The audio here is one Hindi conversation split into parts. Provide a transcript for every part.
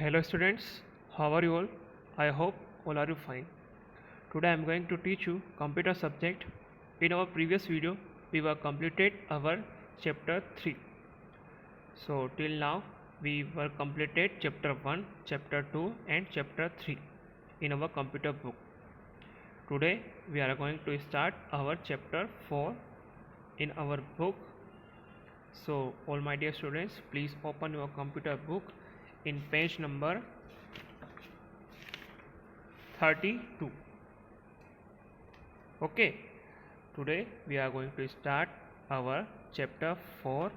Hello students, how are you all? I hope all are you fine. Today I am going to teach you computer subject. In our previous video, we were completed our chapter 3. So till now we were completed chapter 1, chapter 2 and chapter 3 in our computer book. Today we are going to start our chapter 4 in our book. So all my dear students, please open your computer book in page number 32. Okay, today we are going to start our chapter 4.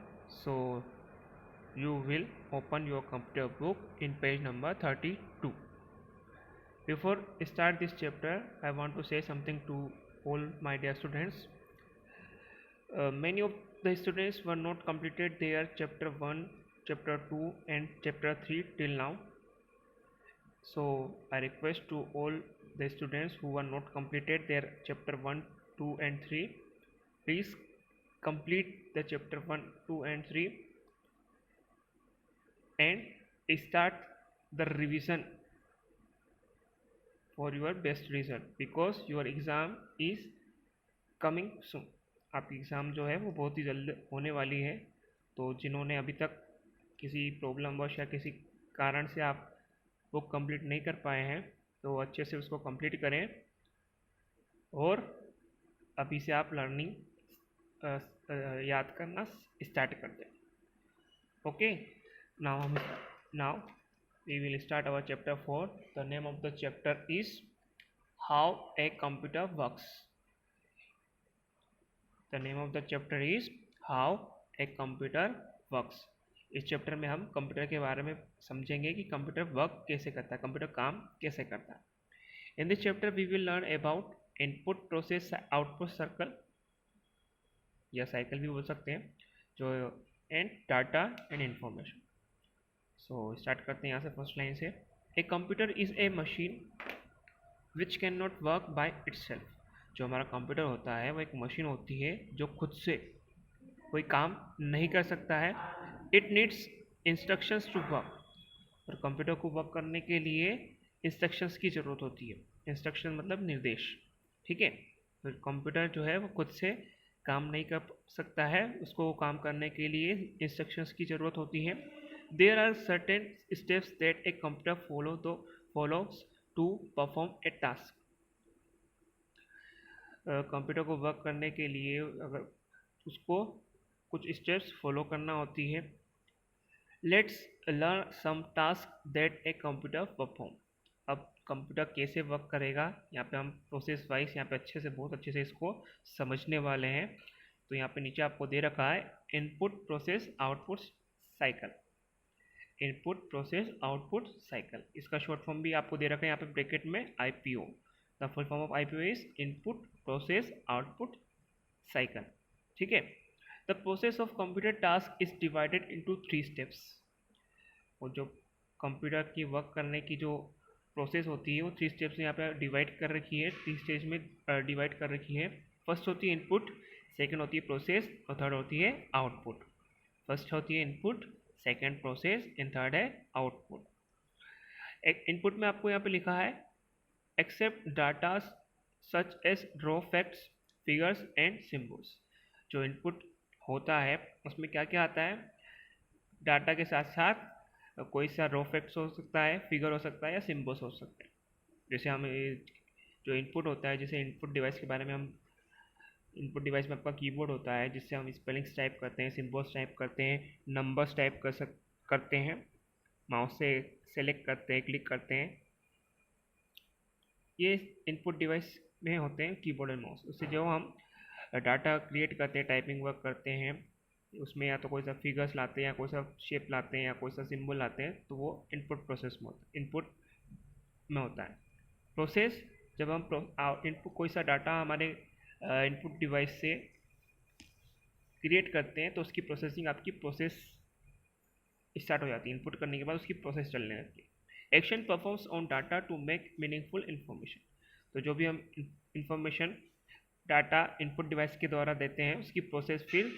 So you will open your computer book in page number 32. Before start this chapter, I want to say something to all my dear students. Many of the students were not completed their chapter 1, chapter 2 and chapter 3 till now. So I request to all the students who are not completed their chapter 1, 2 and 3, please complete the chapter 1, 2 and 3 and start the revision for your best result, because your exam is coming soon. आपकी एग्ज़ाम जो है वो बहुत ही जल्द होने वाली है। तो जिन्होंने अभी तक किसी प्रॉब्लम या किसी कारण से आप बुक कंप्लीट नहीं कर पाए हैं, तो अच्छे से उसको कंप्लीट करें और अभी से आप लर्निंग याद करना स्टार्ट कर दें। Okay, now we will start our chapter 4. The name of the chapter is how a computer works. The name of the chapter is how a computer works. इस चैप्टर में हम कंप्यूटर के बारे में समझेंगे कि कंप्यूटर वर्क कैसे करता है, कंप्यूटर काम कैसे करता है. In this chapter we will learn about input process output circle या साइकिल भी बोल सकते हैं, जो and data and information. So start करते हैं यहाँ से फर्स्ट लाइन से. A computer is a machine which can not work by itself. जो हमारा कंप्यूटर होता है वो एक मशीन होती है जो खुद से कोई काम नहीं कर सकता है. It needs instructions to work. और कंप्यूटर को वर्क करने के लिए इंस्ट्रक्शंस की ज़रूरत होती है. इंस्ट्रक्शन मतलब निर्देश, ठीक है. तो कंप्यूटर जो है वो खुद से काम नहीं कर सकता है, उसको काम करने के लिए इंस्ट्रक्शंस की ज़रूरत होती है. There are certain steps that a computer follows to perform a task. Computer को वर्क करने के लिए अगर उसको कुछ स्टेप्स फॉलो करना होती है. Let's learn some task that a computer perform. अब कंप्यूटर कैसे वर्क करेगा, यहाँ पे हम प्रोसेस वाइज यहाँ पे बहुत अच्छे से इसको समझने वाले हैं. तो यहाँ पे नीचे आपको दे रखा है input process output cycle. Input process output cycle, इसका शॉर्ट फॉर्म भी आपको दे रखा है यहाँ पे ब्रैकेट में, IPO. The full form of IPO is input process output cycle, ठीक है. The process of computer task is divided into 3 steps. और जो कंप्यूटर की वर्क करने की जो प्रोसेस होती है वो 3 स्टेप्स यहाँ पे डिवाइड कर रखी है, 3 स्टेज में डिवाइड कर रखी है. फर्स्ट होती है इनपुट, सेकंड होती है प्रोसेस और थर्ड होती है आउटपुट. फर्स्ट होती है input, second process and third है आउटपुट. एक इनपुट में आपको यहाँ पे लिखा है accept data such as draw facts figures and symbols. जो इनपुट होता है उसमें क्या क्या आता है, डाटा के साथ साथ कोई सा रॉ फैक्ट्स हो सकता है, फिगर हो सकता है या सिम्बल्स हो सकते हैं. जैसे हम जो इनपुट होता है, जैसे इनपुट डिवाइस के बारे में हम, इनपुट डिवाइस में आपका कीबोर्ड होता है जिससे हम स्पेलिंग्स टाइप करते हैं, सिम्बल्स टाइप करते हैं, नंबर्स टाइप करते हैं, माउस से सेलेक्ट करते हैं, क्लिक करते हैं. ये इनपुट डिवाइस में होते हैं कीबोर्ड एंड माउस. उससे जो हम डाटा क्रिएट करते हैं, टाइपिंग वर्क करते हैं, उसमें या तो कोई सा फिगर्स लाते हैं या कोई सा शेप लाते हैं या कोई सा सिंबल लाते हैं, तो वो इनपुट प्रोसेस में होता है, इनपुट में होता है. प्रोसेस, जब हम इनपुट कोई सा डाटा हमारे इनपुट डिवाइस से क्रिएट करते हैं तो उसकी प्रोसेसिंग, आपकी प्रोसेस स्टार्ट हो जाती है. इनपुट करने के बाद उसकी प्रोसेस चलने लगती है. Action performs on data to make meaningful information. तो जो भी हम इंफॉर्मेशन डाटा इनपुट डिवाइस के द्वारा देते हैं उसकी प्रोसेस फिर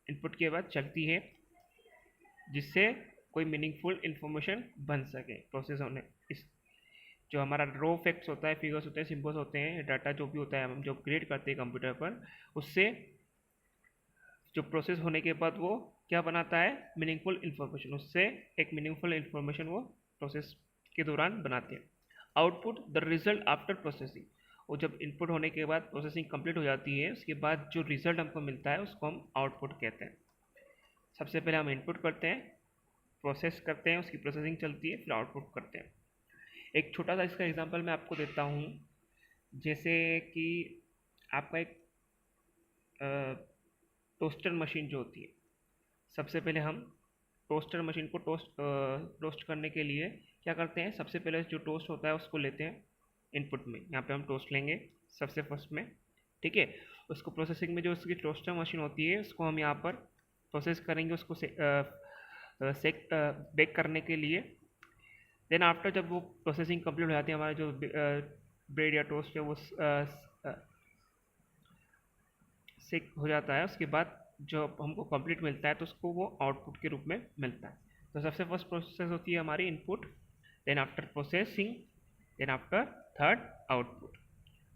इनपुट के बाद चलती है, जिससे कोई मीनिंगफुल इन्फॉर्मेशन बन सके प्रोसेस होने। इस जो हमारा रो फैक्ट्स होता है, फिगर्स होते हैं, सिम्बल्स होते हैं, डाटा जो भी होता है हम जो क्रिएट करते हैं कंप्यूटर पर, उससे जो प्रोसेस होने के बाद वो क्या बनाता है, मीनिंगफुल इन्फॉर्मेशन। उससे एक मीनिंगफुल इन्फॉर्मेशन वो प्रोसेस के दौरान बनाते हैं। Output the result after processing, और जब इनपुट होने के बाद प्रोसेसिंग कंप्लीट हो जाती है, उसके बाद जो रिजल्ट हमको मिलता है उसको हम आउटपुट कहते हैं। सबसे पहले हम इनपुट करते हैं, प्रोसेस करते हैं, उसकी प्रोसेसिंग चलती है, फिर आउटपुट करते हैं। एक छोटा सा इसका एग्जांपल मैं आपको देता हूँ। जैसे कि आपका एक टोस्टर मशीन जो होती है, सबसे पहले हम टोस्टर मशीन को टोस्ट करने के लिए क्या करते हैं, सबसे पहले जो टोस्ट होता है उसको लेते हैं इनपुट में। यहाँ पे हम टोस्ट लेंगे सबसे फर्स्ट में, ठीक है। उसको प्रोसेसिंग में जो उसकी टोस्टर मशीन होती है उसको हम यहाँ पर प्रोसेस करेंगे, उसको बेक करने के लिए। देन आफ्टर जब वो प्रोसेसिंग कंप्लीट हो जाती है, हमारा जो ब्रेड या टोस्ट है वो सेक हो जाता है, उसके बाद जो हमको कंप्लीट मिलता है तो उसको वो आउटपुट के रूप में मिलता है। तो सबसे फर्स्ट प्रोसेस होती है हमारी input, then after processing, then after third output.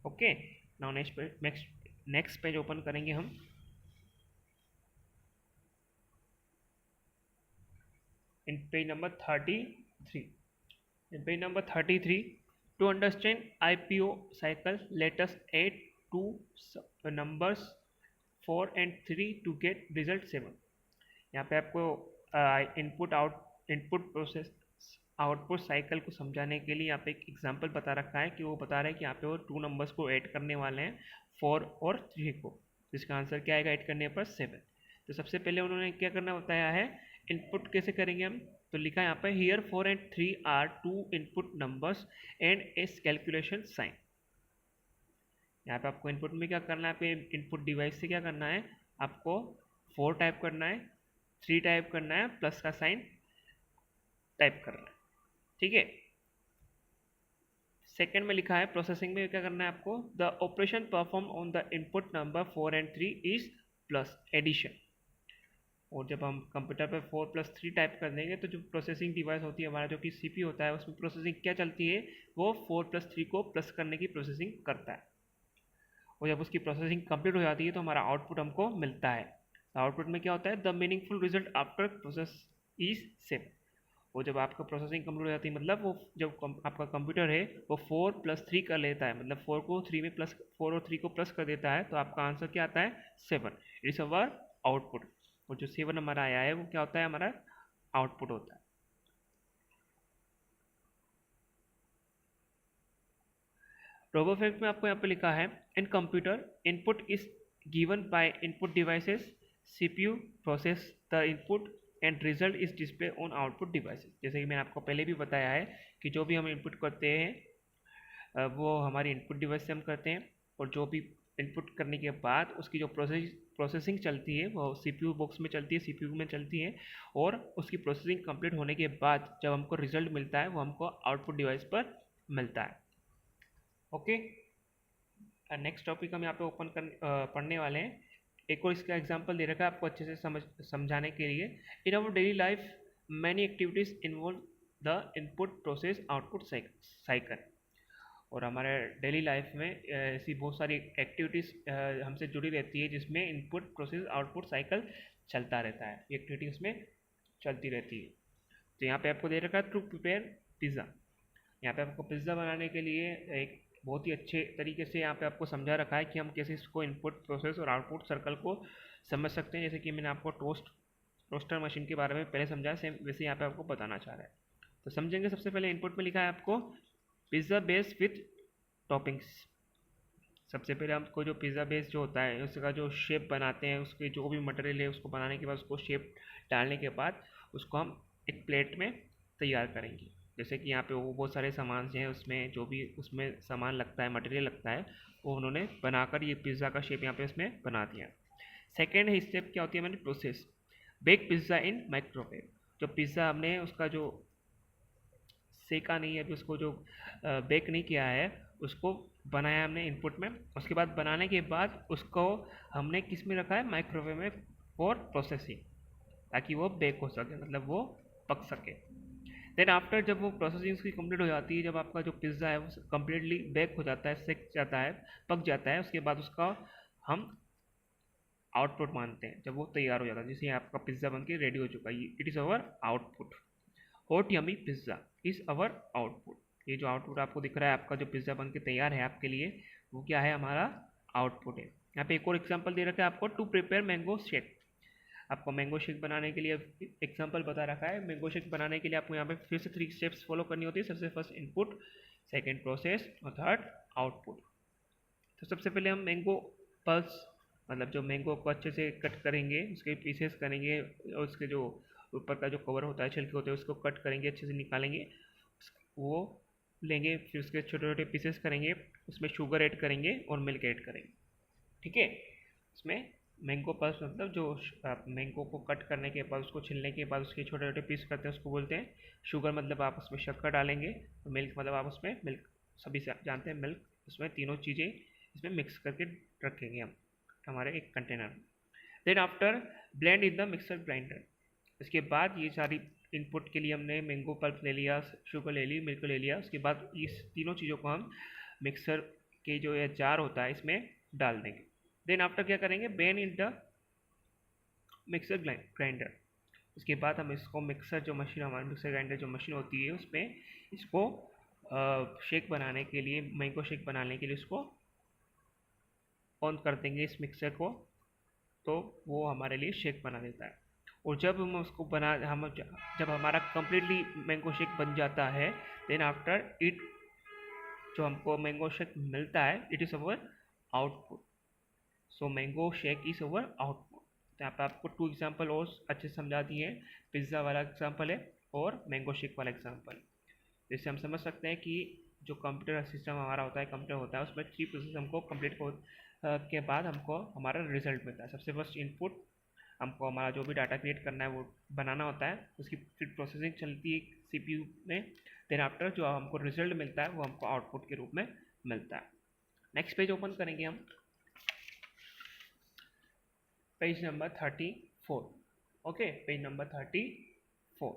Okay, now next page open करेंगे हम। In page number 33, in page number 33, to understand IPO cycle, let us add two numbers 4 and 3 to get result 7। यहाँ पे आपको इनपुट प्रोसेस आउटपुट साइकिल को समझाने के लिए यहाँ पे एक एग्जांपल बता रखा है कि वो बता रहा है कि यहाँ पे वो 2 नंबर्स को ऐड करने वाले हैं, 4 और 3 को, जिसका आंसर क्या आएगा ऐड करने पर 7। तो सबसे पहले उन्होंने क्या करना बताया है, इनपुट कैसे करेंगे हम। तो लिखा है यहाँ पे here 4 and 3 are 2 input numbers and as calculation sign. यहाँ पे आपको इनपुट में क्या करना है, पे इनपुट डिवाइस से क्या करना है, आपको 4 टाइप करना है, 3 टाइप करना है, प्लस का साइन टाइप करना है, ठीक है। सेकेंड में लिखा है प्रोसेसिंग में क्या करना है आपको, the operation perform on the input number 4 and 3 is plus addition. और जब हम कंप्यूटर पर 4 + 3 टाइप कर देंगे तो जो प्रोसेसिंग डिवाइस होती है हमारा, जो कि सीपीयू होता है, उसमें प्रोसेसिंग क्या चलती है, वो 4 + 3 को प्लस करने की प्रोसेसिंग करता है। और जब उसकी प्रोसेसिंग कंप्लीट हो जाती है तो हमारा आउटपुट हमको मिलता है। आउटपुट में क्या होता है, the meaningful result after process is 7। और जब आपका प्रोसेसिंग कंप्लीट हो जाती है, मतलब वो जब आपका कंप्यूटर है वो 4 + 3 कर लेता है, मतलब 4 को 3 में प्लस 4 और 3 को प्लस कर देता है, तो आपका आंसर क्या आता है 7। It's our output. और जो 7 हमारा आया है वो क्या होता है, हमारा आउटपुट होता है। रोबोफैक्ट में आपको यहाँ पे लिखा है, इन computer input is given by input devices, CPU process the input and result is display on output devices. जैसे कि मैंने आपको पहले भी बताया है कि जो भी हम इनपुट करते हैं वो हमारी इनपुट डिवाइस से हम करते हैं, और जो भी इनपुट करने के बाद उसकी जो प्रोसेसिंग चलती है वो सीपीयू बॉक्स में चलती है, सीपीयू में चलती है, और उसकी प्रोसेसिंग कंप्लीट होने के बाद जब हमको रिजल्ट मिलता है वो हमको आउटपुट डिवाइस पर मिलता है। ओके, नेक्स्ट टॉपिक हम यहाँ पे पढ़ने वाले हैं। एक और इसका एग्जांपल दे रखा है आपको अच्छे से समझाने के लिए। In our daily life many activities involve the input process output cycle. और हमारे डेली लाइफ में ऐसी बहुत सारी एक्टिविटीज़ हमसे जुड़ी रहती है जिसमें इनपुट प्रोसेस आउटपुट साइकिल चलता रहता है, ये एक्टिविटी उसमें चलती रहती है। तो यहाँ पे आपको दे रखा है टू प्रिपेयर पिज़्ज़ा। यहाँ पे आपको पिज़्ज़ा बनाने के लिए एक बहुत ही अच्छे तरीके से यहाँ पे आपको समझा रखा है कि हम कैसे इसको इनपुट प्रोसेस और आउटपुट सर्कल को समझ सकते हैं। जैसे कि मैंने आपको टोस्टर मशीन के बारे में पहले समझाया, सेम वैसे यहाँ पे आपको बताना चाह रहा है। तो समझेंगे। सबसे पहले इनपुट में लिखा है आपको पिज़्ज़ा बेस विथ टॉपिंग्स। सबसे पहले हमको जो पिज़्ज़ा बेस जो होता है उसका जो शेप बनाते हैं, उसके जो भी मटेरियल है उसको बनाने के बाद उसको शेप डालने के बाद उसको हम एक प्लेट में तैयार करेंगे। जैसे कि यहाँ पे वो बहुत सारे सामान हैं, उसमें जो भी उसमें सामान लगता है, मटेरियल लगता है, वो उन्होंने बनाकर ये पिज़्ज़ा का शेप यहाँ पे उसमें बना दिया। सेकेंड स्टेप क्या होती है, मैंने प्रोसेस बेक पिज़्ज़ा इन माइक्रोवेव। जो पिज़्ज़ा हमने उसका जो सेका नहीं है, अभी उसको जो बेक नहीं किया है उसको बनाया हमने इनपुट में। उसके बाद बनाने के बाद उसको हमने किस में रखा है, माइक्रोवेव में फॉर प्रोसेसिंग, ताकि वो बेक हो सके, मतलब वो पक सके। देन आफ्टर जब वो प्रोसेसिंग उसकी कंप्लीट हो जाती है, जब आपका जो पिज़्ज़ा है वो कम्प्लीटली बेक हो जाता है, सेक जाता है, पक जाता है, उसके बाद उसका हम आउटपुट मानते हैं जब वो तैयार हो जाता है, जिससे आपका पिज़्ज़ा बन के रेडी हो चुका है। It is our output. Hot yummy pizza is our output. ये जो आउटपुट आपको दिख रहा है, आपका जो पिज़्ज़ा बन के तैयार है आपके लिए, वो क्या है, हमारा आउटपुट है। यहाँ पे एक और एग्जांपल दे रखा है आपको, टू प्रिपेयर मैंगो शेक। आपको मैंगो शेक बनाने के लिए एग्जांपल बता रखा है। मैंगो शेक बनाने के लिए आपको यहाँ पे फिर से 3 स्टेप्स फॉलो करनी होती है। सबसे फर्स्ट इनपुट, सेकेंड प्रोसेस और थर्ड आउटपुट। तो सबसे पहले हम मैंगो पल्स, मतलब जो मैंगो को अच्छे से कट करेंगे, उसके पीसेस करेंगे और उसके जो ऊपर का जो कवर होता है, छिलके होते हैं, उसको कट करेंगे, अच्छे से निकालेंगे, वो लेंगे, फिर उसके छोटे छोटे पीसेस करेंगे, उसमें शुगर ऐड करेंगे और मिल्क ऐड करेंगे। ठीक है, उसमें मैंगो पल्स मतलब जो आप मैंगो को कट करने के बाद, उसको छिलने के बाद उसके छोटे छोटे पीस करते हैं, उसको बोलते हैं शुगर। मतलब आप उसमें शक्कर डालेंगे, और मिल्क मतलब आप उसमें मिल्क, सभी जानते हैं मिल्क, उसमें तीनों चीज़ें इसमें मिक्स करके रखेंगे हम हमारे एक कंटेनर में। Then after blend in the mixer grinder. इसके बाद ये सारी इनपुट के लिए हमने मैंगो पल्प ले लिया, शुगर ले ली, मिल्क ले लिया, उसके बाद इस तीनों चीज़ों को हम मिक्सर के जो ये जार होता है इसमें डाल देंगे। देन आफ्टर क्या करेंगे, blend in the mixer grinder. उसके बाद हम इसको मिक्सर जो मशीन, हमारी मिक्सर ग्राइंडर जो मशीन होती है, उसमें इसको शेक बनाने के लिए, मैंगो शेक बनाने के लिए उसको ऑन कर देंगे इस मिक्सर को, तो वो हमारे लिए शेक बना देता है। और जब हम उसको जब हमारा कम्प्लीटली मैंगो शेक बन जाता है, देन आफ्टर इट जो हमको मैंगो शेक मिलता है, it is our output. So mango shake is our output. तो यहाँ पे आपको 2 एग्जाम्पल और अच्छे से समझा दिए हैं। पिज़्ज़ा वाला एग्जाम्पल है और मैंगो शेक वाला एग्जाम्पल। जिससे हम समझ सकते हैं कि जो कंप्यूटर सिस्टम हमारा होता है, कंप्यूटर होता है, उसमें 3 प्रोसेस हमको कंप्लीट के बाद हमको हमारा रिजल्ट मिलता है। सबसे फर्स्ट इनपुट, हमको हमारा जो भी डाटा क्रिएट करना है वो बनाना होता है, उसकी फिर प्रोसेसिंग चलती है CPU में। देन आफ्टर जो हमको रिजल्ट मिलता है वो हमको आउटपुट के रूप में मिलता है। नेक्स्ट पेज ओपन करेंगे हम, page number 34। Okay, page number 34।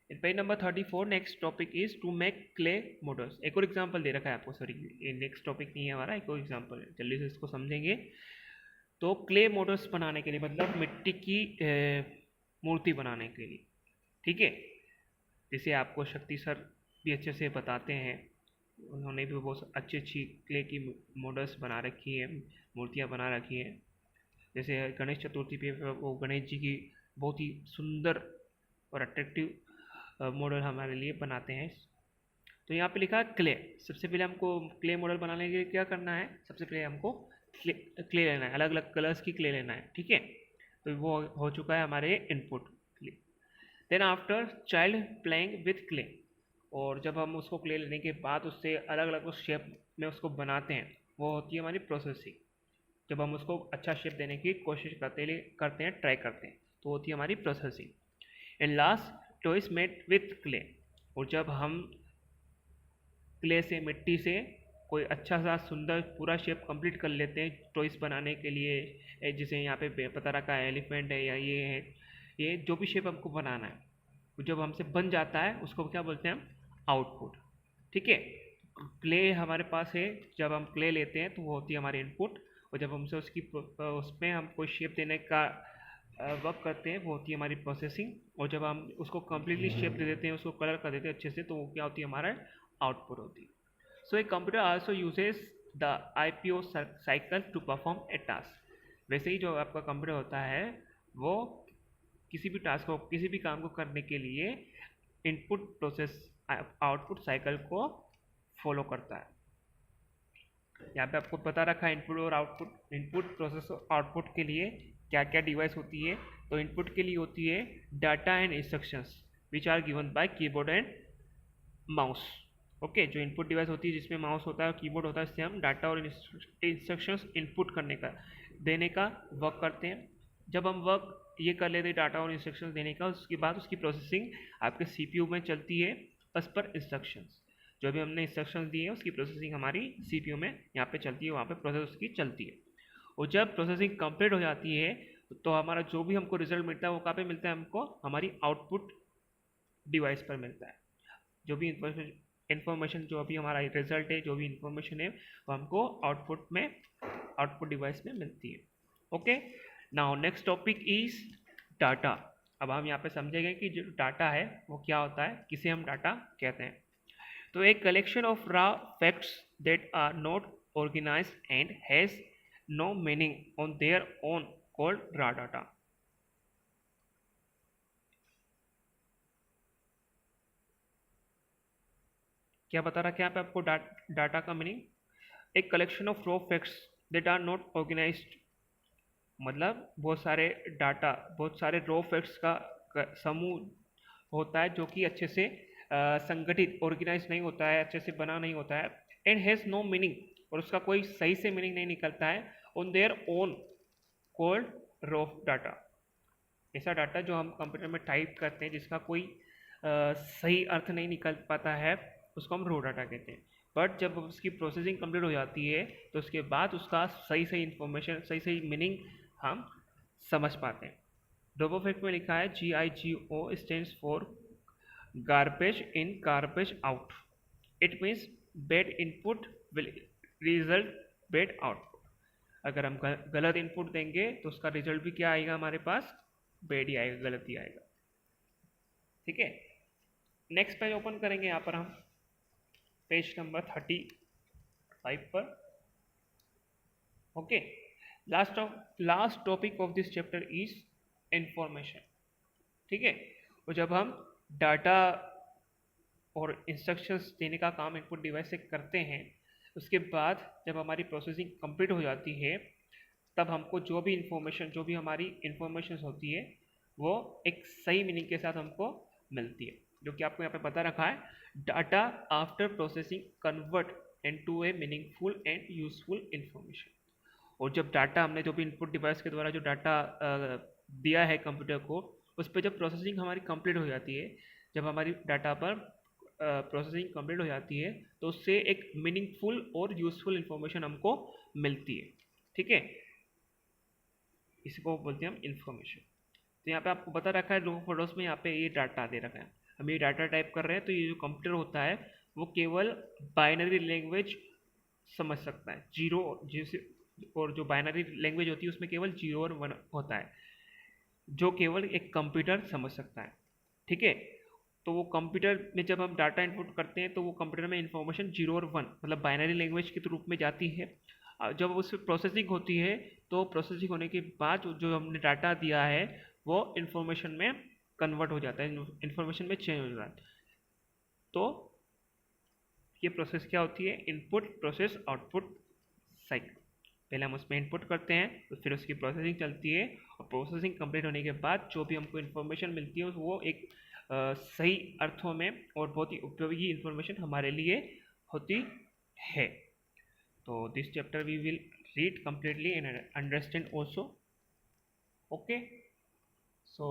In page number 34 next topic is to make clay models. एक और एग्जांपल दे रखा है आपको, सॉरी ये नेक्स्ट टॉपिक नहीं है हमारा, एक और एग्जांपल है, जल्दी से इसको समझेंगे। तो क्ले मॉडल्स बनाने के लिए मतलब मिट्टी की मूर्ति बनाने के लिए, ठीक है, जिसे आपको शक्ति सर भी अच्छे से बताते हैं, उन्होंने भी बहुत अच्छी अच्छी क्ले की मॉडल्स बना रखी है, मूर्तियाँ बना रखी हैं। जैसे गणेश चतुर्थी पे वो गणेश जी की बहुत ही सुंदर और अट्रैक्टिव मॉडल हमारे लिए बनाते हैं। तो यहाँ पे लिखा है क्ले। सबसे पहले हमको क्ले मॉडल बनाने के लिए क्या करना है, सबसे पहले हमको क्ले लेना है, अलग अलग कलर्स की क्ले लेना है, ठीक है। तो वो हो चुका है हमारे input clay. Then after child playing with clay, और जब हम उसको क्ले लेने के बाद उससे अलग अलग उस शेप में उसको बनाते हैं, वो होती है हमारी प्रोसेसिंग। जब हम उसको अच्छा शेप देने की कोशिश करते हैं, ट्राई करते हैं, तो होती है हमारी processing. And last toys made with clay, और जब हम क्ले से, मिट्टी से कोई अच्छा सा सुंदर पूरा शेप कंप्लीट कर लेते हैं टॉयज बनाने के लिए, जैसे यहाँ पे पता रखा है एलिफेंट है या ये है, ये जो भी शेप हमको बनाना है, जब हमसे बन जाता है उसको क्या बोलते हैं हम, आउटपुट, ठीक है। क्ले हमारे पास है, जब हम क्ले लेते हैं तो वो होती है हमारी इनपुट, और जब हमसे उसमें हम कोई शेप देने का वर्क करते हैं वो होती है हमारी प्रोसेसिंग, और जब हम उसको कम्प्लीटली शेप दे देते हैं, उसको कलर कर देते हैं अच्छे से, तो वो क्या होती है, हमारा आउटपुट होती है। So a computer also uses the IPO cycle to perform a task. वैसे ही जो आपका कंप्यूटर होता है वो किसी भी टास्क को, किसी भी काम को करने के लिए इनपुट प्रोसेस आउटपुट साइकिल को फॉलो करता है। यहाँ पे आपको पता रखा है इनपुट और आउटपुट। इनपुट प्रोसेस और आउटपुट के लिए क्या क्या डिवाइस होती है, तो इनपुट के लिए होती है data and instructions which are given by keyboard and mouse. Okay, जो इनपुट डिवाइस होती है जिसमें माउस होता है और कीबोर्ड होता है, इससे हम डाटा और इंस्ट्रक्शंस इनपुट करने का, देने का वर्क करते हैं। जब हम वर्क ये कर लेते हैं डाटा और इंस्ट्रक्शंस देने का, उसके बाद उसकी प्रोसेसिंग आपके CPU में चलती है एज पर इंस्ट्रक्शंस। जो भी हमने इंस्ट्रक्शंस दिए हैं उसकी प्रोसेसिंग हमारी CPU में यहाँ पे चलती है, वहाँ पे प्रोसेस उसकी चलती है। और जब प्रोसेसिंग कंप्लीट हो जाती है तो हमारा जो भी हमको रिजल्ट मिलता है वो कहाँ पे मिलता है, हमको हमारी आउटपुट डिवाइस पर मिलता है। जो भी इंफॉर्मेशन जो अभी हमारा रिजल्ट है, जो भी इंफॉर्मेशन है, वो हमको आउटपुट डिवाइस में मिलती है। Okay, now next topic is data. अब हम यहाँ पे समझेंगे कि जो डाटा है वो क्या होता है, किसे हम डाटा कहते हैं। तो एक collection of raw facts that are not organised and has no meaning on their own called raw data. क्या बता रखा है यहाँ पे आपको डाटा का मीनिंग? एक collection of raw facts that are not organised, मतलब बहुत सारे डाटा, बहुत सारे रॉ फैक्ट्स का समूह होता है जो कि अच्छे से संगठित, ऑर्गेनाइज नहीं होता है, अच्छे से बना नहीं होता है। एंड हैज़ नो मीनिंग, और उसका कोई सही से मीनिंग नहीं निकलता है। On their own called raw data. ऐसा डाटा जो हम कंप्यूटर में टाइप करते हैं जिसका कोई सही अर्थ नहीं निकल पाता है, उसको हम रॉ डाटा कहते हैं। बट जब उसकी प्रोसेसिंग कंप्लीट हो जाती है तो उसके बाद उसका सही सही इंफॉर्मेशन, सही सही मीनिंग हम समझ पाते हैं। रोबो फैक्ट में लिखा है GIGO stands for garbage in garbage out. It means bad input will result bad output. अगर हम गलत इनपुट देंगे तो उसका रिजल्ट भी क्या आएगा हमारे पास, बैड ही आएगा, गलत ही आएगा। ठीक है, नेक्स्ट पेज ओपन करेंगे यहाँ पर हम, पेज नंबर 35 पर। Okay, last topic of this chapter is information. ठीक है, और जब हम डाटा और इंस्ट्रक्शंस देने का काम इनपुट डिवाइस से करते हैं, उसके बाद जब हमारी प्रोसेसिंग कंप्लीट हो जाती है, तब हमको जो भी हमारी इंफॉर्मेशन होती है वो एक सही मीनिंग के साथ हमको मिलती है, जो कि आपको यहाँ पे बता रखा है। Data after processing convert into A meaningful and useful information. और जब डाटा हमने जो भी इनपुट डिवाइस के द्वारा जो डाटा दिया है कंप्यूटर को, उस पर जब प्रोसेसिंग हमारी कंप्लीट हो जाती है, जब हमारी डाटा पर प्रोसेसिंग कंप्लीट हो जाती है, तो उससे एक मीनिंगफुल और यूजफुल इंफॉर्मेशन हमको मिलती है। ठीक है, इसको बोलते हैं हम इंफॉर्मेशन। तो यहाँ पे आपको बता रखा है लो फोटोस में, यहाँ पे ये डाटा दे रखा है, हम ये डाटा टाइप कर रहे हैं, तो ये जो कंप्यूटर होता है वो केवल बाइनरी लैंग्वेज समझ सकता है, जीरो जैसे, और जो बाइनरी लैंग्वेज होती है उसमें केवल 0 और 1 होता है, जो केवल एक कंप्यूटर समझ सकता है। ठीक है, तो वो कंप्यूटर में जब हम डाटा इनपुट करते हैं तो वो कंप्यूटर में इंफॉर्मेशन 0 और 1 मतलब बाइनरी लैंग्वेज के रूप में जाती है। जब उस प्रोसेसिंग होती है तो प्रोसेसिंग होने के बाद जो हमने डाटा दिया है वो इंफॉर्मेशन में कन्वर्ट हो जाता है, इंफॉर्मेशन में चेंज हो जाता है। तो ये प्रोसेस क्या होती है, इनपुट प्रोसेस आउटपुट साइकिल। पहले हम उसमें इनपुट करते हैं, तो फिर उसकी प्रोसेसिंग चलती है, और प्रोसेसिंग कंप्लीट होने के बाद जो भी हमको इन्फॉर्मेशन मिलती है वो एक सही अर्थों में और बहुत ही उपयोगी इन्फॉर्मेशन हमारे लिए होती है। तो this chapter we will read completely and understand also. Okay, so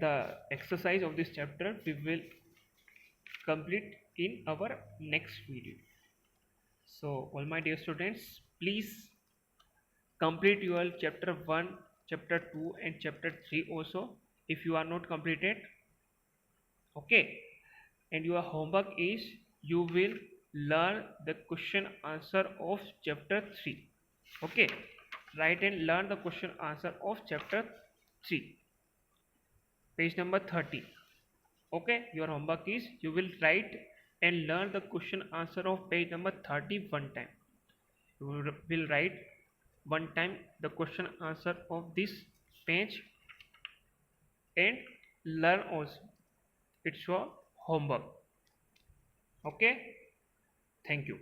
the exercise of this chapter we will complete in our next video. So all my dear students, please complete your chapter 1, chapter 2 and chapter 3 also if you are not completed. Okay, and your homework is you will learn the question answer of chapter 3. Okay, write and learn the question answer of chapter 3, page number 30. Okay, your homework is you will write and learn the question answer of page number 30 one time. You will write one time the question answer of this page and learn also. It's your homework. Okay, thank you.